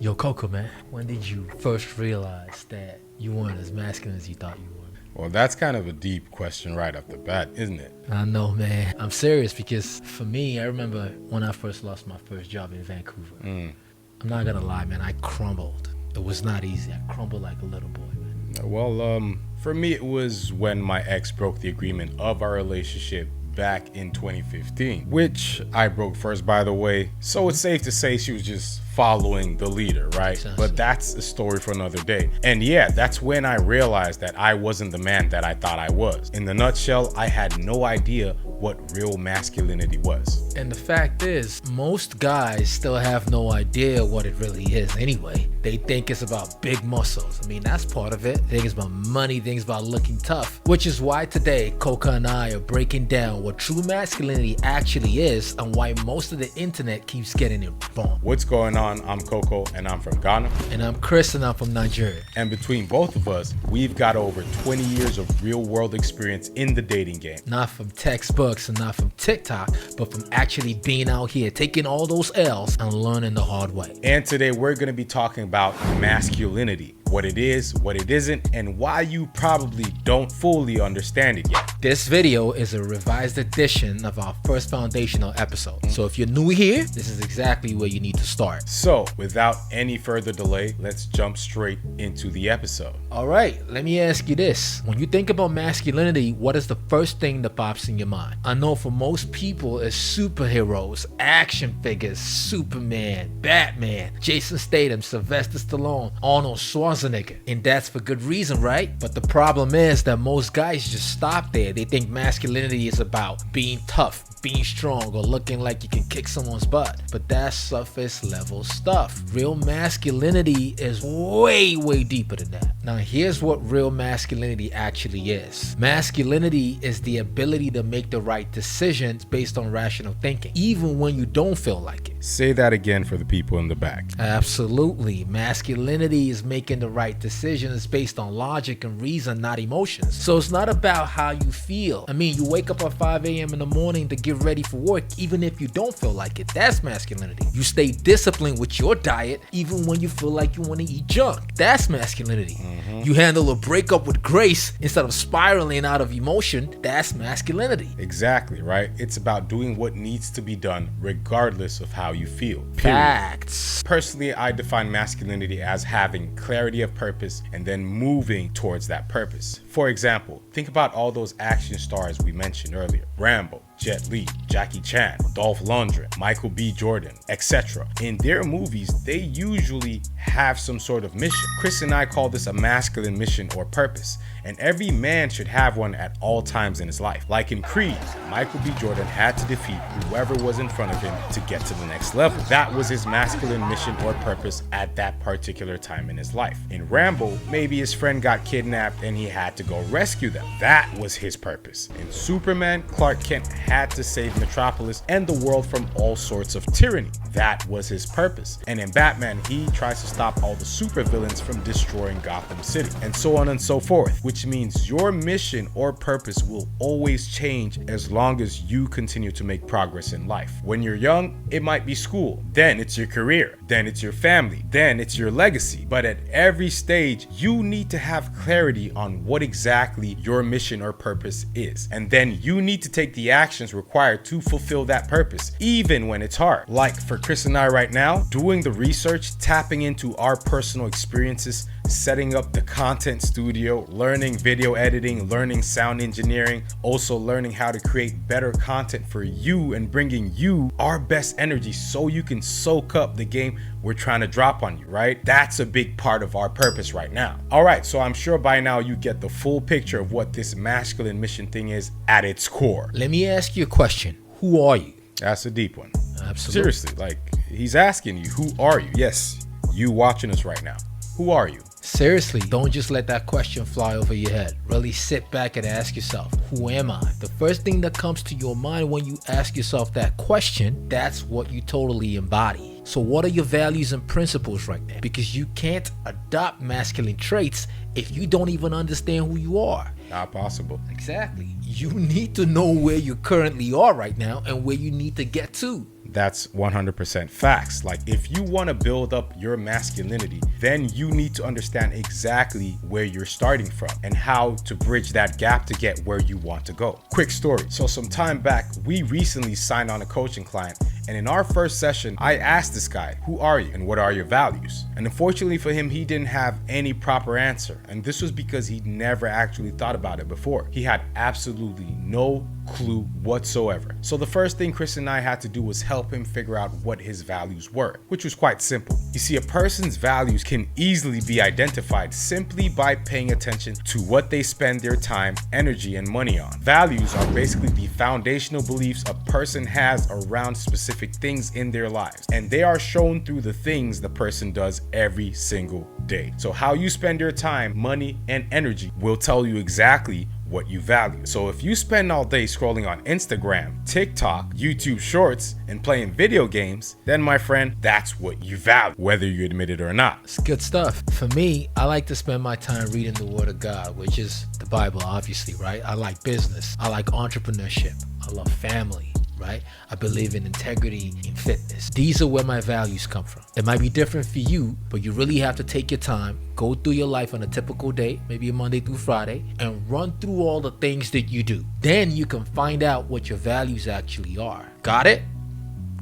Yo, Coco, man, when did you first realize that you weren't as masculine as you thought you were? Well, that's kind of a deep question right off the bat, isn't it? I know, man. I'm serious because for me, I remember when I first lost my first job in Vancouver. I'm not gonna lie, man, I crumbled. It was not easy. I crumbled like a little boy, man. Well, for me, it was when my ex broke the agreement of our relationship back in 2015, which I broke first, by the way. So it's safe to say she was just following the leader, right? But that's a story for another day. And yeah, that's when I realized that I wasn't the man that I thought I was. In the nutshell, I had no idea what real masculinity was. And the fact is, most guys still have no idea what it really is anyway. They think it's about big muscles. I mean, that's part of it. They think it's about money, things about looking tough. Which is why today, Coca and I are breaking down what true masculinity actually is and why most of the internet keeps getting it wrong. What's going on? I'm Coco and I'm from Ghana. And I'm Chris and I'm from Nigeria. And between both of us, we've got over 20 years of real world experience in the dating game. Not from textbooks and not from TikTok, but from actually being out here, taking all those L's and learning the hard way. And today we're going to be talking about masculinity. What it is, what it isn't, and why you probably don't fully understand it yet. This video is a revised edition of our first foundational episode. So if you're new here, this is exactly where you need to start. So without any further delay, let's jump straight into the episode. All right, let me ask you this. When you think about masculinity, what is the first thing that pops in your mind? I know for most people it's superheroes, action figures, Superman, Batman, Jason Statham, Sylvester Stallone, Arnold Schwarzenegger. And that's for good reason, right? But the problem is that most guys just stop there. They think masculinity is about being tough, being strong, or looking like you can kick someone's butt. But that's surface level stuff. Real masculinity is way, way deeper than that. Now here's what real masculinity actually is. Masculinity is the ability to make the right decisions based on rational thinking, even when you don't feel like it. Say that again for the people in the back. Absolutely. Masculinity is making the right decisions based on logic and reason, not emotions. So it's not about how you feel. I mean, you wake up at 5 a.m. in the morning to get ready for work, even if you don't feel like it. That's masculinity. You stay disciplined with your diet, even when you feel like you want to eat junk. That's masculinity. You handle a breakup with grace instead of spiraling out of emotion. That's masculinity. Exactly, right? It's about doing what needs to be done regardless of how you feel. Period. Facts. Personally, I define masculinity as having clarity of purpose and then moving towards that purpose. For example, think about all those action stars we mentioned earlier. Rambo, Jet Li, Jackie Chan, Dolph Lundgren, Michael B. Jordan, etc. In their movies, they usually have some sort of mission. Chris and I call this a masculine mission or purpose, and every man should have one at all times in his life. Like in Creed, Michael B. Jordan had to defeat whoever was in front of him to get to the next level. That was his masculine mission or purpose at that particular time in his life. In Rambo, maybe his friend got kidnapped and he had to go rescue them. That was his purpose. In Superman, Clark Kent had to save Metropolis and the world from all sorts of tyranny. That was his purpose. And in Batman, he tries to stop all the supervillains from destroying Gotham City, and so on and so forth, which means your mission or purpose will always change as long as you continue to make progress in life. When you're young, it might be school, then it's your career, then it's your family, then it's your legacy. But at every stage, you need to have clarity on what exactly your mission or purpose is. And then you need to take the actions required to fulfill that purpose, even when it's hard. Like for Chris and I right now, doing the research, tapping into our personal experiences, setting up the content studio, learning video editing, learning sound engineering, also learning how to create better content for you and bringing you our best energy so you can soak up the game we're trying to drop on you, right? That's a big part of our purpose right now. All right, so I'm sure by now you get the full picture of what this masculine mission thing is at its core. Let me ask you a question. Who are you? That's a deep one. Absolutely. Seriously, like he's asking you, who are you? Yes, you watching us right now. Who are you? Seriously, don't just let that question fly over your head. Really sit back and ask yourself, who am I? The first thing that comes to your mind when you ask yourself that question, that's what you totally embody. So what are your values and principles right now? Because you can't adopt masculine traits if you don't even understand who you are. Not possible. Exactly. You need to know where you currently are right now and where you need to get to. That's 100% facts. Like, if you want to build up your masculinity, then you need to understand exactly where you're starting from and how to bridge that gap to get where you want to go. Quick story. So some time back, we recently signed on a coaching client, and in our first session, I asked this guy, who are you and what are your values? And unfortunately for him, he didn't have any proper answer. And this was because he never actually thought about it before. He had absolutely no clue whatsoever. So the first thing Chris and I had to do was help him figure out what his values were, which was quite simple. You see, a person's values can easily be identified simply by paying attention to what they spend their time, energy, and money on. Values are basically the foundational beliefs a person has around specific things in their lives, and they are shown through the things the person does every single day. So how you spend your time, money, and energy will tell you exactly what you value. So if you spend all day scrolling on Instagram, TikTok, YouTube Shorts, and playing video games, then my friend, that's what you value, whether you admit it or not. It's good stuff. For me, I like to spend my time reading the Word of God, which is the Bible, obviously, right? I like business. I like entrepreneurship. I love family, right? I believe in integrity and fitness. These are where my values come from. It might be different for you, but you really have to take your time, go through your life on a typical day, maybe a Monday through Friday, and run through all the things that you do. Then you can find out what your values actually are. Got it?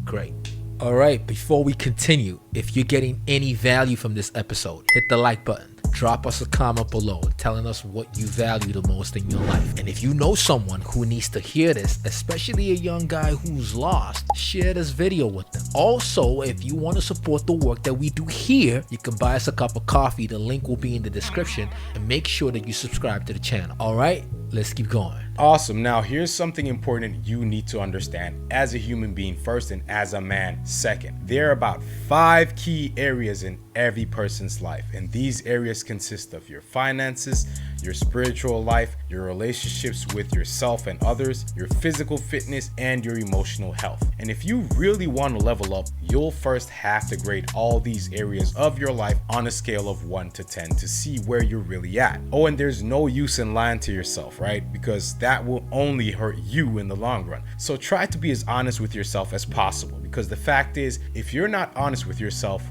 Great. All right, before we continue, if you're getting any value from this episode, hit the like button. Drop us a comment below telling us what you value the most in your life. And if you know someone who needs to hear this, especially a young guy who's lost, share this video with them. Also, if you want to support the work that we do here, you can buy us a cup of coffee. The link will be in the description, and make sure that you subscribe to the channel. All right, let's keep going. Awesome. Now, here's something important you need to understand as a human being first and as a man second. There are about 5 key areas in every person's life, and these areas consist of your finances, your spiritual life, your relationships with yourself and others, your physical fitness, and your emotional health. And if you really want to level up, you'll first have to grade all these areas of your life on a scale of 1 to 10 to see where you're really at. Oh, and there's no use in lying to yourself, right? Because that will only hurt you in the long run. So try to be as honest with yourself as possible, because the fact is, if you're not honest with yourself,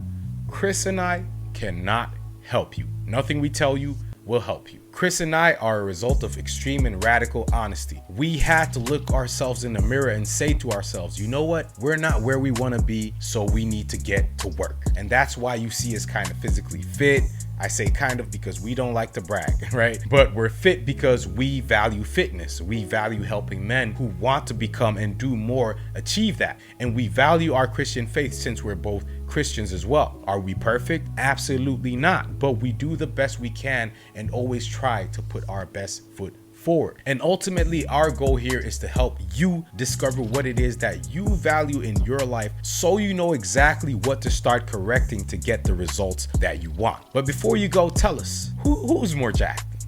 Chris and I cannot help you. Nothing we tell you will help you. Chris and I are a result of extreme and radical honesty. We had to look ourselves in the mirror and say to ourselves, you know what? We're not where we want to be, so we need to get to work. And that's why you see us kind of physically fit. I say kind of because we don't like to brag, right? But we're fit because we value fitness. We value helping men who want to become and do more achieve that. And we value our Christian faith since we're both Christians as well. Are we perfect? Absolutely not. But we do the best we can and always try to put our best foot forward. And ultimately, our goal here is to help you discover what it is that you value in your life, so you know exactly what to start correcting to get the results that you want. But before you go, tell us, who's more jacked?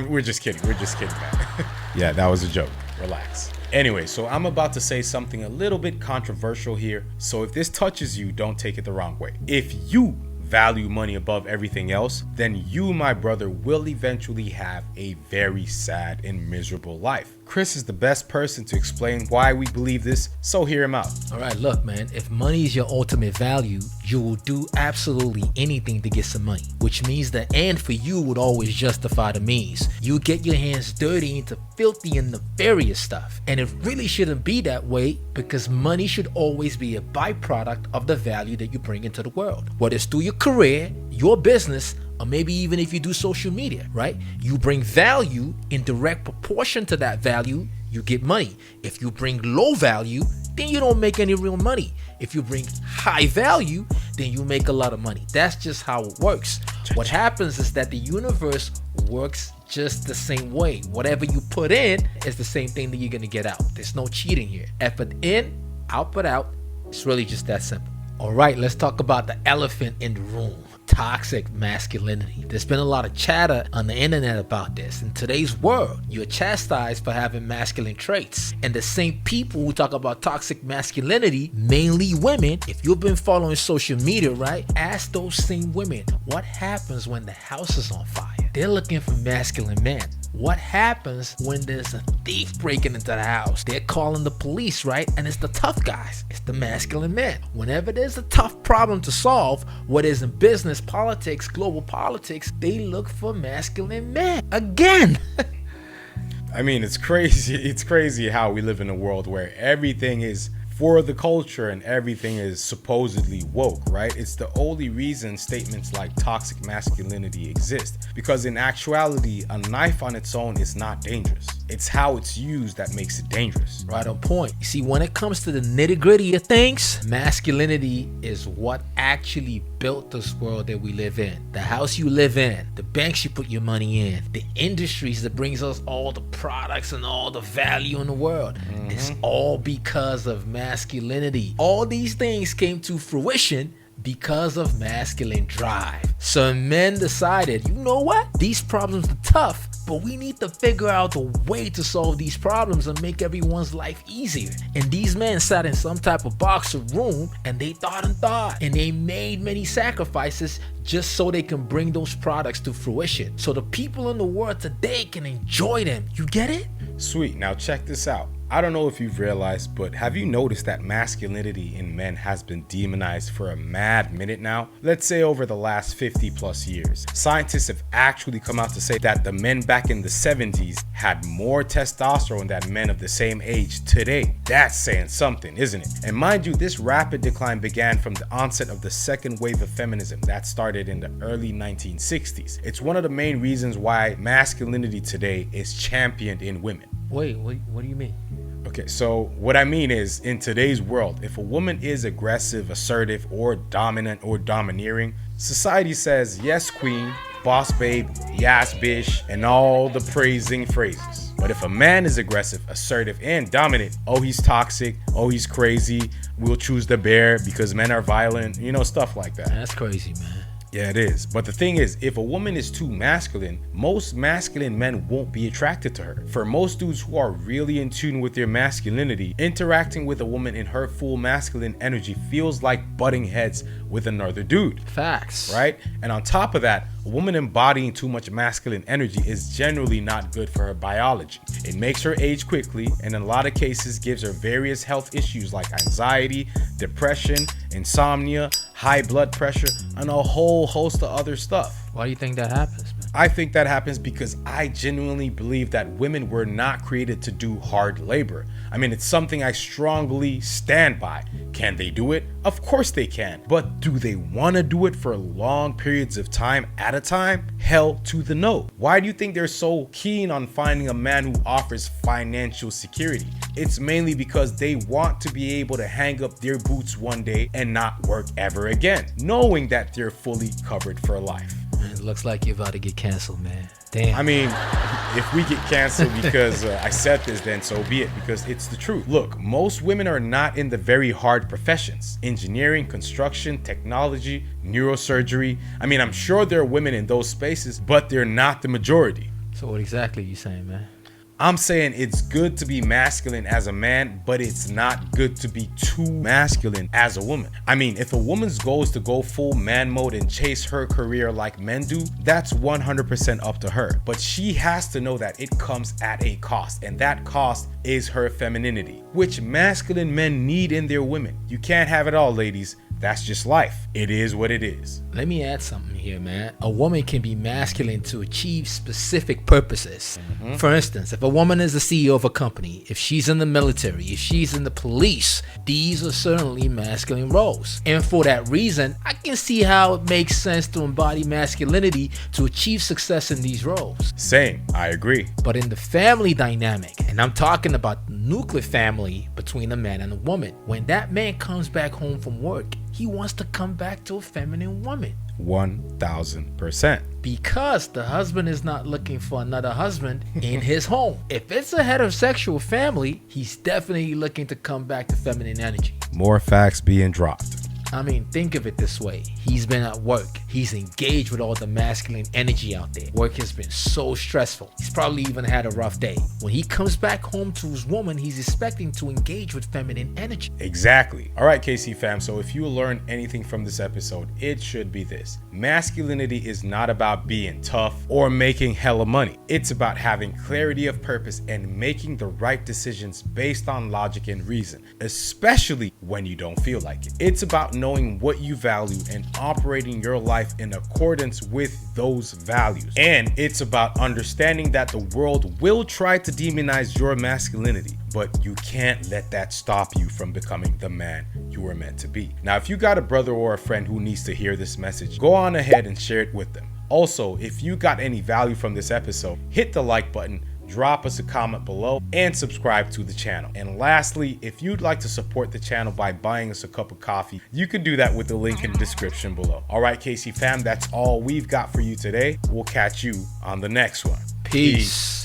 We're just kidding, man. Yeah, that was a joke. Relax. Anyway, so I'm about to say something a little bit controversial here, so if this touches you, don't take it the wrong way. If you value money above everything else, then you, my brother, will eventually have a very sad and miserable life. Chris is the best person to explain why we believe this, so hear him out. All right, look, man, if money is your ultimate value, you will do absolutely anything to get some money, which means the end for you would always justify the means. You get your hands dirty into filthy and nefarious stuff, and it really shouldn't be that way, because money should always be a byproduct of the value that you bring into the world, whether it's through your career, your business, or maybe even if you do social media, right? You bring value in direct proportion to that value, you get money. If you bring low value, then you don't make any real money. If you bring high value, then you make a lot of money. That's just how it works. What happens is that the universe works just the same way. Whatever you put in is the same thing that you're gonna get out. There's no cheating here. Effort in, output out. It's really just that simple. All right, let's talk about the elephant in the room. Toxic masculinity. There's been a lot of chatter on the internet about this. In today's world, you're chastised for having masculine traits. And the same people who talk about toxic masculinity, mainly women, if you've been following social media, right, ask those same women, what happens when the house is on fire? They're looking for masculine men. What happens when there's a thief breaking into the house? They're calling the police, right? And it's the tough guys. It's the masculine men. Whenever there's a tough problem to solve, whether it's in business, politics, global politics, they look for masculine men. Again. I mean, it's crazy. It's crazy how we live in a world where everything is for the culture and everything is supposedly woke, right? It's the only reason statements like toxic masculinity exist, because in actuality, a knife on its own is not dangerous. It's how it's used that makes it dangerous. Right on point. You see, when it comes to the nitty-gritty of things, masculinity is what actually built this world that we live in. The house you live in, the banks you put your money in, the industries that brings us all the products and all the value in the world. It's all because of masculinity. All these things came to fruition because of masculine drive. So men decided, you know what? These problems are tough, but we need to figure out a way to solve these problems and make everyone's life easier. And these men sat in some type of box or room and they thought and they made many sacrifices just so they can bring those products to fruition. So the people in the world today can enjoy them. You get it? Sweet. Now check this out. I don't know if you've realized, but have you noticed that masculinity in men has been demonized for a mad minute now? Let's say over the last 50 plus years. Scientists have actually come out to say that the men back in the 70s had more testosterone than men of the same age today. That's saying something, isn't it? And mind you, this rapid decline began from the onset of the second wave of feminism that started in the early 1960s. It's one of the main reasons why masculinity today is championed in women. Wait, what do you mean? Okay, so what I mean is, in today's world, if a woman is aggressive, assertive, or dominant or domineering, society says, yes, queen, boss babe, yes, bitch, and all the praising phrases. But if a man is aggressive, assertive, and dominant, oh, he's toxic, oh, he's crazy, we'll choose the bear because men are violent, stuff like that. That's crazy, man. Yeah, it is. But the thing is, if a woman is too masculine, most masculine men won't be attracted to her. For most dudes who are really in tune with their masculinity, interacting with a woman in her full masculine energy feels like butting heads with another dude. Facts. Right? And on top of that, a woman embodying too much masculine energy is generally not good for her biology. It makes her age quickly, and in a lot of cases gives her various health issues like anxiety, depression, insomnia, high blood pressure, and a whole host of other stuff. Why do you think that happens, man? I think that happens because I genuinely believe that women were not created to do hard labor. I mean, it's something I strongly stand by. Can they do it? Of course they can. But do they want to do it for long periods of time at a time? Hell to the no. Why do you think they're so keen on finding a man who offers financial security? It's mainly because they want to be able to hang up their boots one day and not work ever again, knowing that they're fully covered for life. It looks like you're about to get canceled, man. Damn. I mean, if we get canceled because I said this, then so be it, because it's the truth. Look, most women are not in the very hard professions. Engineering, construction, technology, neurosurgery. I mean, I'm sure there are women in those spaces, but they're not the majority. So what exactly are you saying, man? I'm saying it's good to be masculine as a man, but it's not good to be too masculine as a woman. I mean, if a woman's goal is to go full man mode and chase her career like men do, that's 100% up to her. But she has to know that it comes at a cost, and that cost is her femininity, which masculine men need in their women. You can't have it all, ladies. That's just life. It is what it is. Let me add something here, man. A woman can be masculine to achieve specific purposes. For instance, if a woman is the CEO of a company, if she's in the military, if she's in the police, these are certainly masculine roles. And for that reason, I can see how it makes sense to embody masculinity to achieve success in these roles. Same, I agree. But in the family dynamic, and I'm talking about the nuclear family between a man and a woman, when that man comes back home from work, he wants to come back to a feminine woman. 1000%. Because the husband is not looking for another husband in his home. If it's a heterosexual family, he's definitely looking to come back to feminine energy. More facts being dropped. I mean, think of it this way. He's been at work. He's engaged with all the masculine energy out there. Work has been so stressful. He's probably even had a rough day. When he comes back home to his woman, he's expecting to engage with feminine energy. Exactly. All right, KC fam. So if you learn anything from this episode, it should be this. Masculinity is not about being tough or making hella money. It's about having clarity of purpose and making the right decisions based on logic and reason, especially when you don't feel like it. It's about knowing what you value and operating your life in accordance with those values. And it's about understanding that the world will try to demonize your masculinity, but you can't let that stop you from becoming the man you were meant to be. Now, if you got a brother or a friend who needs to hear this message, go on ahead and share it with them. Also, if you got any value from this episode, hit the like button, drop us a comment below, and subscribe to the channel. And lastly, if you'd like to support the channel by buying us a cup of coffee, you can do that with the link in the description below. All right, KC fam, that's all we've got for you today. We'll catch you on the next one. Peace.